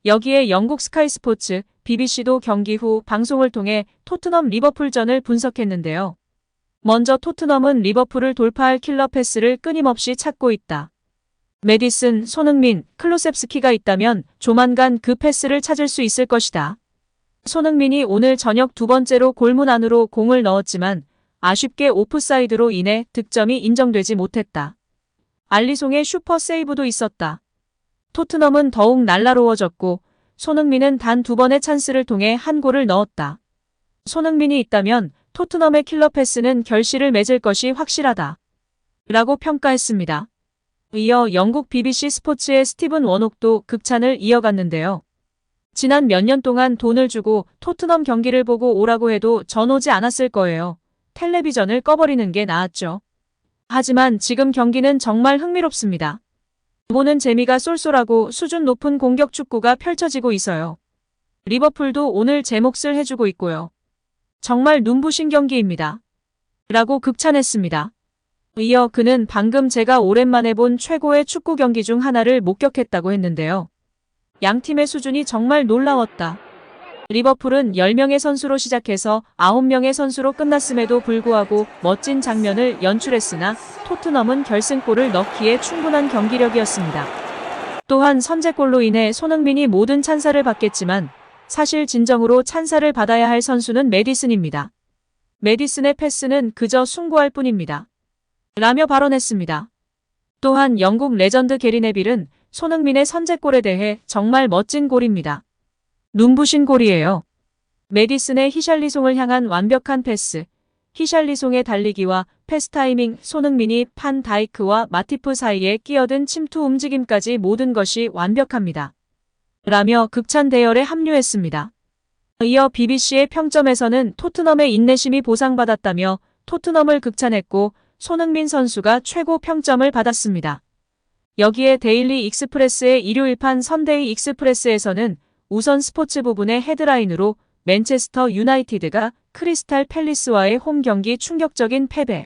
여기에 영국 스카이 스포츠, BBC도 경기 후 방송을 통해 토트넘 리버풀전을 분석했는데요. 먼저 토트넘은 리버풀을 돌파할 킬러 패스를 끊임없이 찾고 있다. 메디슨, 손흥민, 클루셉스키가 있다면 조만간 그 패스를 찾을 수 있을 것이다. 손흥민이 오늘 저녁 두 번째로 골문 안으로 공을 넣었지만 아쉽게 오프사이드로 인해 득점이 인정되지 못했다. 알리송의 슈퍼 세이브도 있었다. 토트넘은 더욱 날라로워졌고 손흥민은 단 2번의 찬스를 통해 한 골을 넣었다. 손흥민이 있다면 토트넘의 킬러 패스는 결실을 맺을 것이 확실하다. 라고 평가했습니다. 이어 영국 BBC 스포츠의 스티븐 워녹도 극찬을 이어갔는데요. 지난 몇 년 동안 돈을 주고 토트넘 경기를 보고 오라고 해도 전 오지 않았을 거예요. 텔레비전을 꺼버리는 게 나았죠. 하지만 지금 경기는 정말 흥미롭습니다. 보는 재미가 쏠쏠하고 수준 높은 공격 축구가 펼쳐지고 있어요. 리버풀도 오늘 제 몫을 해주고 있고요. 정말 눈부신 경기입니다. 라고 극찬했습니다. 이어 그는 방금 제가 오랜만에 본 최고의 축구 경기 중 하나를 목격했다고 했는데요. 양팀의 수준이 정말 놀라웠다. 리버풀은 10명의 선수로 시작해서 9명의 선수로 끝났음에도 불구하고 멋진 장면을 연출했으나 토트넘은 결승골을 넣기에 충분한 경기력이었습니다. 또한 선제골로 인해 손흥민이 모든 찬사를 받겠지만 사실 진정으로 찬사를 받아야 할 선수는 메디슨입니다. 메디슨의 패스는 그저 숭고할 뿐입니다. 라며 발언했습니다. 또한 영국 레전드 게리 네빌은 손흥민의 선제골에 대해 정말 멋진 골입니다. 눈부신 골이에요. 메디슨의 히샬리송을 향한 완벽한 패스, 히샬리송의 달리기와 패스 타이밍, 손흥민이 판 다이크와 마티프 사이에 끼어든 침투 움직임까지 모든 것이 완벽합니다. 라며 극찬 대열에 합류했습니다. 이어 BBC의 평점에서는 토트넘의 인내심이 보상받았다며 토트넘을 극찬했고 손흥민 선수가 최고 평점을 받았습니다. 여기에 데일리 익스프레스의 일요일판 선데이 익스프레스에서는 우선 스포츠 부분의 헤드라인으로 맨체스터 유나이티드가 크리스탈 팰리스와의 홈 경기 충격적인 패배.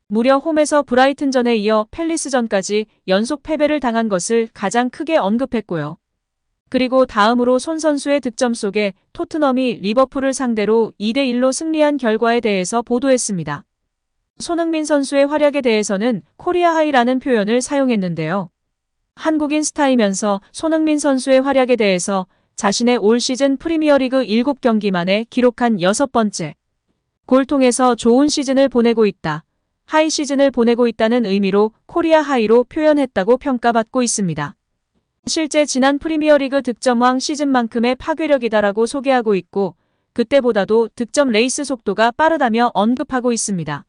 무려 홈에서 브라이튼전에 이어 팰리스전까지 연속 패배를 당한 것을 가장 크게 언급했고요. 그리고 다음으로 손 선수의 득점 속에 토트넘이 리버풀을 상대로 2대1로 승리한 결과에 대해서 보도했습니다. 손흥민 선수의 활약에 대해서는 코리아 하이라는 표현을 사용했는데요. 한국인 스타이면서 손흥민 선수의 활약에 대해서 자신의 올 시즌 프리미어리그 7경기 만에 기록한 6번째 골 통해서 좋은 시즌을 보내고 있다. 하이 시즌을 보내고 있다는 의미로 코리아 하이로 표현했다고 평가받고 있습니다. 실제 지난 프리미어리그 득점왕 시즌만큼의 파괴력이다라고 소개하고 있고 그때보다도 득점 레이스 속도가 빠르다며 언급하고 있습니다.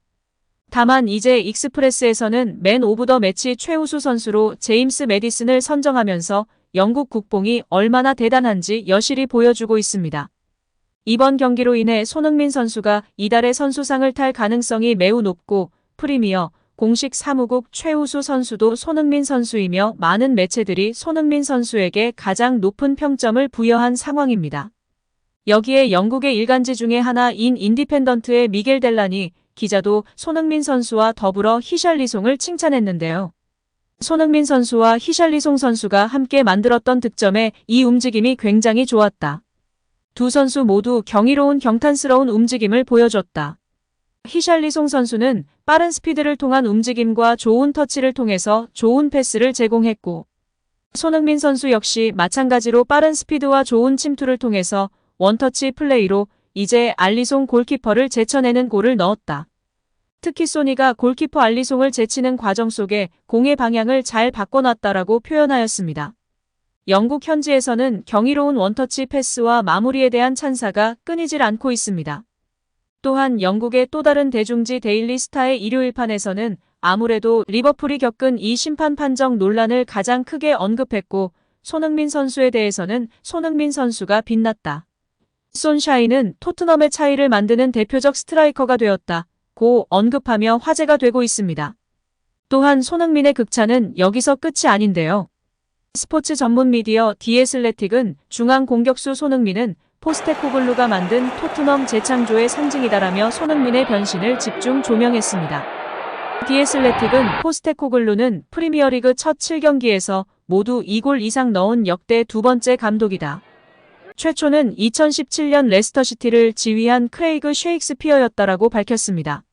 다만 이제 익스프레스에서는 맨 오브 더 매치 최우수 선수로 제임스 메디슨을 선정하면서 영국 국뽕이 얼마나 대단한지 여실히 보여주고 있습니다. 이번 경기로 인해 손흥민 선수가 이달의 선수상을 탈 가능성이 매우 높고 프리미어 공식 사무국 최우수 선수도 손흥민 선수이며 많은 매체들이 손흥민 선수에게 가장 높은 평점을 부여한 상황입니다. 여기에 영국의 일간지 중에 하나인 인디펜던트의 미겔 델라니 기자도 손흥민 선수와 더불어 히샬리송을 칭찬했는데요. 손흥민 선수와 히샬리송 선수가 함께 만들었던 득점에 이 움직임이 굉장히 좋았다. 두 선수 모두 경이로운 경탄스러운 움직임을 보여줬다. 히샬리송 선수는 빠른 스피드를 통한 움직임과 좋은 터치를 통해서 좋은 패스를 제공했고 손흥민 선수 역시 마찬가지로 빠른 스피드와 좋은 침투를 통해서 원터치 플레이로 이제 알리송 골키퍼를 제쳐내는 골을 넣었다. 특히 소니가 골키퍼 알리송을 제치는 과정 속에 공의 방향을 잘 바꿔놨다라고 표현하였습니다. 영국 현지에서는 경이로운 원터치 패스와 마무리에 대한 찬사가 끊이질 않고 있습니다. 또한 영국의 또 다른 대중지 데일리 스타의 일요일판에서는 아무래도 리버풀이 겪은 이 심판 판정 논란을 가장 크게 언급했고 손흥민 선수에 대해서는 손흥민 선수가 빛났다. 손샤이는 토트넘의 차이를 만드는 대표적 스트라이커가 되었다. 고 언급하며 화제가 되고 있습니다. 또한 손흥민의 극찬은 여기서 끝이 아닌데요. 스포츠 전문 미디어 디애슬레틱은 중앙 공격수 손흥민은 포스테코글루가 만든 토트넘 재창조의 상징이다라며 손흥민의 변신을 집중 조명했습니다. 디애슬레틱은 포스테코글루는 프리미어리그 첫 7경기에서 모두 2골 이상 넣은 역대 두 번째 감독이다. 최초는 2017년 레스터시티를 지휘한 크레이그 셰익스피어였다라고 밝혔습니다.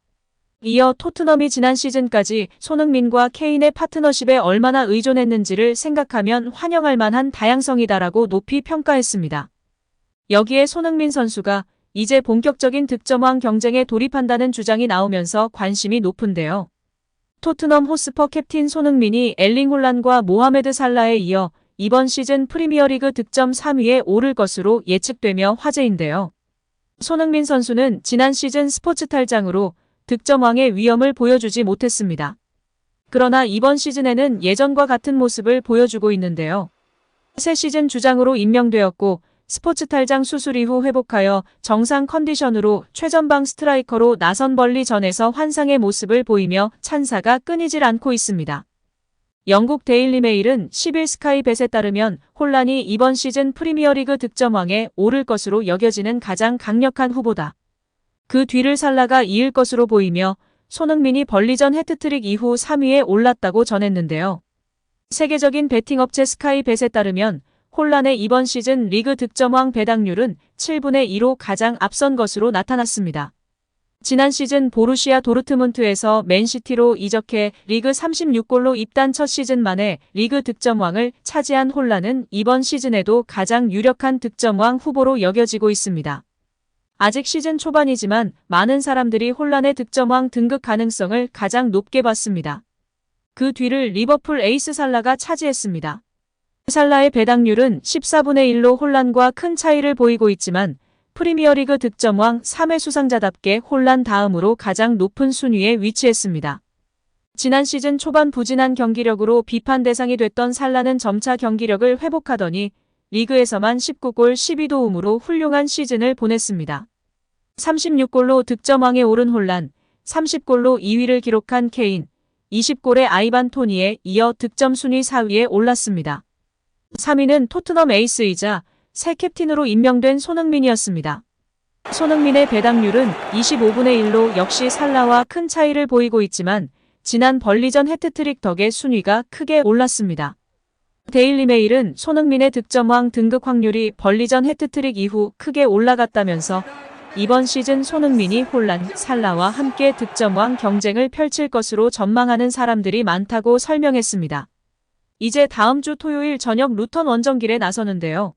이어 토트넘이 지난 시즌까지 손흥민과 케인의 파트너십에 얼마나 의존했는지를 생각하면 환영할 만한 다양성이다라고 높이 평가했습니다. 여기에 손흥민 선수가 이제 본격적인 득점왕 경쟁에 돌입한다는 주장이 나오면서 관심이 높은데요. 토트넘 호스퍼 캡틴 손흥민이 엘링 홀란과 모하메드 살라에 이어 이번 시즌 프리미어리그 득점 3위에 오를 것으로 예측되며 화제인데요. 손흥민 선수는 지난 시즌 스포츠 탈장으로 득점왕의 위험을 보여주지 못했습니다. 그러나 이번 시즌에는 예전과 같은 모습을 보여주고 있는데요. 새 시즌 주장으로 임명되었고 스포츠 탈장 수술 이후 회복하여 정상 컨디션으로 최전방 스트라이커로 나선 벌리전에서 환상의 모습을 보이며 찬사가 끊이질 않고 있습니다. 영국 데일리 메일은 10일 스카이 벳에 따르면 홀란이 이번 시즌 프리미어리그 득점왕에 오를 것으로 여겨지는 가장 강력한 후보다. 그 뒤를 살라가 이을 것으로 보이며 손흥민이 벌리전 해트트릭 이후 3위에 올랐다고 전했는데요. 세계적인 베팅 업체 스카이 벳에 따르면 홀란의 이번 시즌 리그 득점왕 배당률은 7분의 2로 가장 앞선 것으로 나타났습니다. 지난 시즌 보루시아 도르트문트에서 맨시티로 이적해 리그 36골로 입단 첫 시즌 만에 리그 득점왕을 차지한 홀란은 이번 시즌에도 가장 유력한 득점왕 후보로 여겨지고 있습니다. 아직 시즌 초반이지만 많은 사람들이 홀란의 득점왕 등극 가능성을 가장 높게 봤습니다. 그 뒤를 리버풀 에이스 살라가 차지했습니다. 살라의 배당률은 14분의 1로 홀란과 큰 차이를 보이고 있지만 프리미어리그 득점왕 3회 수상자답게 홀란 다음으로 가장 높은 순위에 위치했습니다. 지난 시즌 초반 부진한 경기력으로 비판 대상이 됐던 살라는 점차 경기력을 회복하더니 리그에서만 19골 12도움으로 훌륭한 시즌을 보냈습니다. 36골로 득점왕에 오른 홀란, 30골로 2위를 기록한 케인, 20골의 아이반 토니에 이어 득점 순위 4위에 올랐습니다. 3위는 토트넘 에이스이자 새 캡틴으로 임명된 손흥민이었습니다. 손흥민의 배당률은 25분의 1로 역시 살라와 큰 차이를 보이고 있지만 지난 벌리전 해트트릭 덕에 순위가 크게 올랐습니다. 데일리 메일은 손흥민의 득점왕 등극 확률이 벌리전 해트트릭 이후 크게 올라갔다면서 이번 시즌 손흥민이 홀란, 살라와 함께 득점왕 경쟁을 펼칠 것으로 전망하는 사람들이 많다고 설명했습니다. 이제 다음 주 토요일 저녁 루턴 원정길에 나서는데요.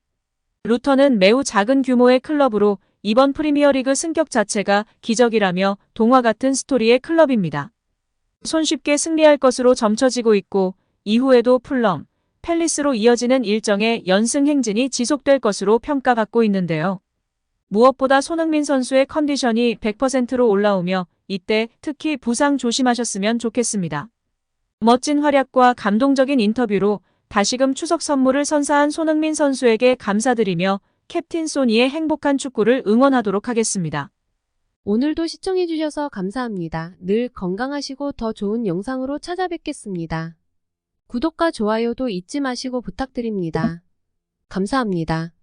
루턴은 매우 작은 규모의 클럽으로 이번 프리미어리그 승격 자체가 기적이라며 동화 같은 스토리의 클럽입니다. 손쉽게 승리할 것으로 점쳐지고 있고 이후에도 풀럼, 팰리스로 이어지는 일정의 연승 행진이 지속될 것으로 평가받고 있는데요. 무엇보다 손흥민 선수의 컨디션이 100%로 올라오며 이때 특히 부상 조심하셨으면 좋겠습니다. 멋진 활약과 감동적인 인터뷰로 다시금 추석 선물을 선사한 손흥민 선수에게 감사드리며 캡틴 소니의 행복한 축구를 응원하도록 하겠습니다. 오늘도 시청해주셔서 감사합니다. 늘 건강하시고 더 좋은 영상으로 찾아뵙겠습니다. 구독과 좋아요도 잊지 마시고 부탁드립니다. 감사합니다.